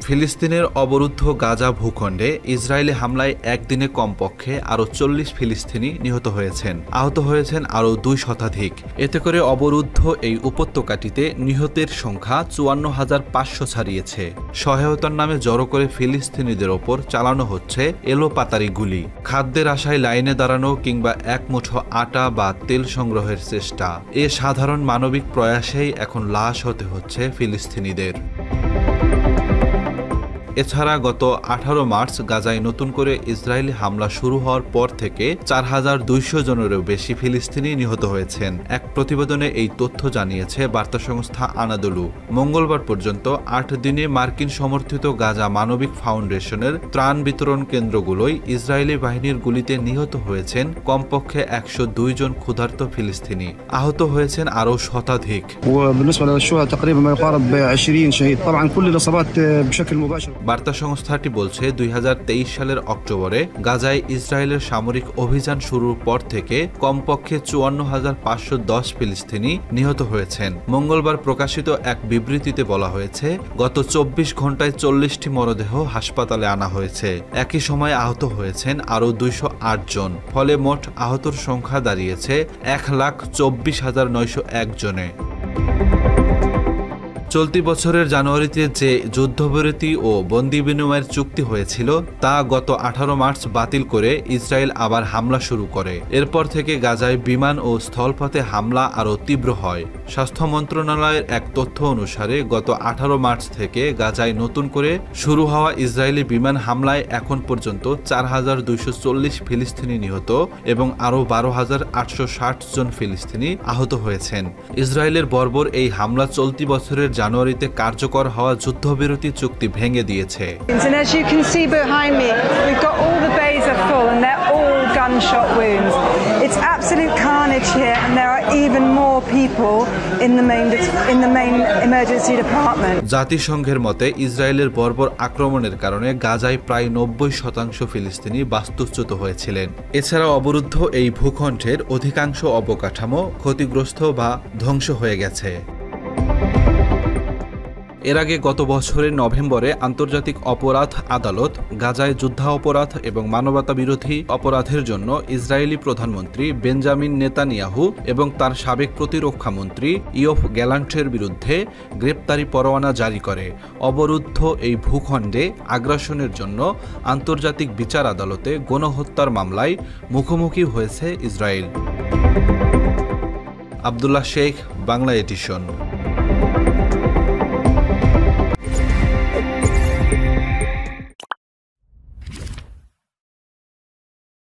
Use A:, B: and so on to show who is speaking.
A: ফিলিস্তিনের অবরুদ্ধ গাজা ভূখণ্ডে ইসরায়েলি হামলায় একদিনে কমপক্ষে আরও ৪০ ফিলিস্তিনি নিহত হয়েছেন। আহত হয়েছেন আরও ২ শতাধিক। এতে করে অবরুদ্ধ এই উপত্যকাটিতে নিহতের সংখ্যা ৫৪,৫০০ ছাড়িয়েছে। সহায়তার নামে জড়ো করে ফিলিস্তিনিদের ওপর চালানো হচ্ছে এলোপাতাড়ি গুলি, খাদ্যের আশায় লাইনে দাঁড়ানো কিংবা এক মুঠো আটা বা তেল সংগ্রহের চেষ্টা। এ সাধারণ মানবিক প্রয়াসেই এখন লাশ হতে হচ্ছে ফিলিস্তিনিদের। এছাড়া গত ১৮ মার্চ গাজায় নতুন করে ইসরায়েলি হামলা শুরু হওয়ার পর থেকে ৪,২০০ জনেরও বেশি ফিলিস্তিনি নিহত হয়েছেন। এক প্রতিবেদনে এই তথ্য জানিয়েছে বার্তা সংস্থা আনাদোলু। মঙ্গলবার পর্যন্ত ৮ দিনে মার্কিন সমর্থিত গাজা মানবিক ফাউন্ডেশনের ত্রাণ বিতরণ কেন্দ্রগুলোয় ইসরায়েলি বাহিনীর গুলিতে নিহত হয়েছেন কমপক্ষে ১০২ জন ক্ষুধার্ত ফিলিস্তিনি। আহত হয়েছেন আরও শতাধিক। বার্তা সংস্থাটি বলছে ২০২৩ সালের অক্টোবরে গাজায় ইসরায়েলের সামরিক অভিযান শুরুর পর থেকে কমপক্ষে ৫৪,৫১০ ফিলিস্তিনি নিহত হয়েছেন। মঙ্গলবার প্রকাশিত এক বিবৃতিতে বলা হয়েছে, গত ২৪ ঘণ্টায় ৪০টি মরদেহ হাসপাতালে আনা হয়েছে। একই সময় আহত হয়েছেন আরও ২০৮ জন। ফলে মোট আহতর সংখ্যা দাঁড়িয়েছে ১,২৪,৯০১ জনে। চলতি বছরের জানুয়ারিতে যে যুদ্ধবিরতি ও বন্দি বিনিময়ের চুক্তি হয়েছিল তা গত ১৮ মার্চ বাতিল করে ইসরায়েল আবার হামলা শুরু করে। এরপর থেকে গাজায় বিমান ও স্থলপথে হামলা আরও তীব্র হয়। স্বাস্থ্য মন্ত্রণালয়ের এক তথ্য অনুসারে গত ১৮ মার্চ থেকে গাজায় নতুন করে শুরু হওয়া ইসরায়েলি বিমান হামলায় এখন পর্যন্ত ৪,২৪০ ফিলিস্তিনি নিহত এবং আরও ১২,৮৬০ জন ফিলিস্তিনি আহত হয়েছেন। ইসরায়েলের বর্বর এই হামলা চলতি বছরের জানুয়ারিতে কার্যকর হওয়া যুদ্ধবিরতি চুক্তি ভেঙে দিয়েছে। জাতিসংঘের মতে ইসরায়েলের বর্বর আক্রমণের কারণে গাজায় প্রায় ৯০% ফিলিস্তিনি বাস্তুচ্যুত হয়েছিলেন। এছাড়া অবরুদ্ধ এই ভূখণ্ডের অধিকাংশ অবকাঠামো ক্ষতিগ্রস্ত বা ধ্বংস হয়ে গেছে। এর আগে গত বছরের নভেম্বরে আন্তর্জাতিক অপরাধ আদালত গাজায় যুদ্ধাপরাধ এবং মানবতা বিরোধী অপরাধের জন্য ইসরায়েলি প্রধানমন্ত্রী বেঞ্জামিন নেতানিয়াহু এবং তার সাবেক প্রতিরক্ষা মন্ত্রী ইয়োভ গ্যালান্টের বিরুদ্ধে গ্রেপ্তারি পরোয়ানা জারি করে। অবরুদ্ধ এই ভূখণ্ডে আগ্রাসনের জন্য আন্তর্জাতিক বিচার আদালতে গণহত্যার মামলায় মুখোমুখি হয়েছে ইসরায়েল। আব্দুল্লাহ শেখ, বাংলা এডিশন।